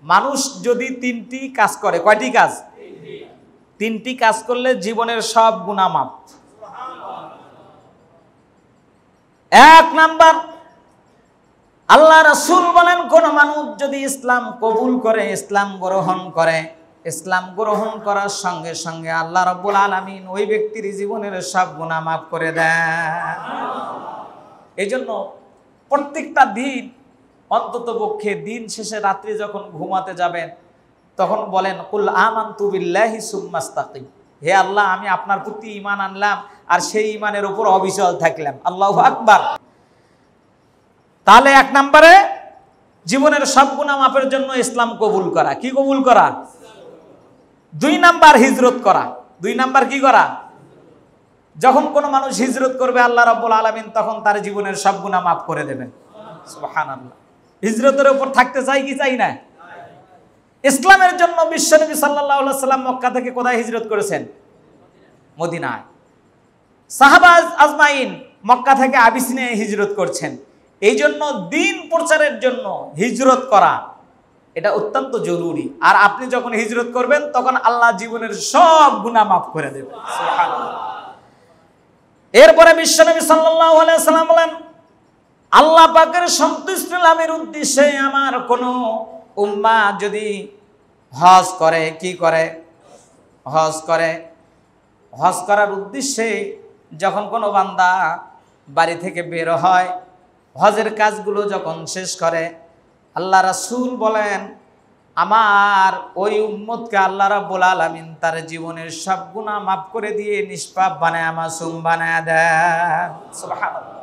মানুষ যদি তিনটি কাজ করে, কয়টি কাজ? তিনটি কাজ করলে জীবনের সব গুনাহ মাফ। এক নাম্বার, আল্লাহ রাসূল বলেন কোন মানুষ যদি ইসলাম কবুল করে, ইসলাম গ্রহণ করে, ইসলাম গ্রহণ করার সঙ্গে সঙ্গে আল্লাহ রাব্বুল আলামিন ওই ব্যক্তির জীবনের সব গুনাহ মাফ করে দেন। এজন্য প্রত্যেকটা দিন অন্ততপক্ষে দিন শেষে রাত্রি যখন ঘুমাতে যাবেন তখন বলেন কুল আমানতু বিল্লাহি সুম্মাস্তাকিম, হে আল্লাহ আমি আপনার প্রতি ঈমান আনলাম আর সেই ঈমানের উপর অবিচল থাকলাম। আল্লাহু আকবার। তাহলে এক নম্বরে জীবনের সব গুনাহ মাফের জন্য ইসলাম কবুল করা। কি কবুল করা? দুই নাম্বার হিজরত করা। দুই নাম্বার কি করা? যখন কোনো মানুষ হিজরত করবে আল্লাহ রাব্বুল আলামিন তখন তার জীবনের সব গুনাহ মাফ করে দেবেন। সুবহানাল্লাহ। হিজরতের উপর থাকতে চাই কি চাই না? ইসলামের জন্য বিশ্বনবী সাল্লাল্লাহু আলাইহি ওয়াসাল্লাম মক্কা থেকে কোথায় হিজরত করেছেন? মদিনায়। সাহাবা আজমাইন মক্কা থেকে আবিসিনিয়ায় হিজরত করছেন। এই জন্য দিন প্রচারের জন্য হিজরত করা এটা অত্যন্ত জরুরি। আর আপনি যখন হিজরত করবেন তখন আল্লাহ জীবনের সব গুনাহ মাফ করে দেবেন। সুবহানাল্লাহ। এরপরে বিশ্বনবী সাল্লাল্লাহু আলাইহি ওয়াসাল্লাম বলেন আল্লাহ পাকের সন্তুষ্টি লাভের উদ্দেশ্যে আমার কোন উম্মাহ যদি হজ করে, কি করে? হজ করে। হজ করার উদ্দেশ্যে যখন কোনো বান্দা বাড়ি থেকে বের হয়, হজের কাজগুলো যখন শেষ করে, আল্লাহ রাসূল বলেন আমার ওই উম্মতকে আল্লাহ রাব্বুল আলামিন তার জীবনের সব গুনাহ মাফ করে দিয়ে নিষ্পাপ বানায় মাসুম বানায় দেন। সুবহানাল্লাহ।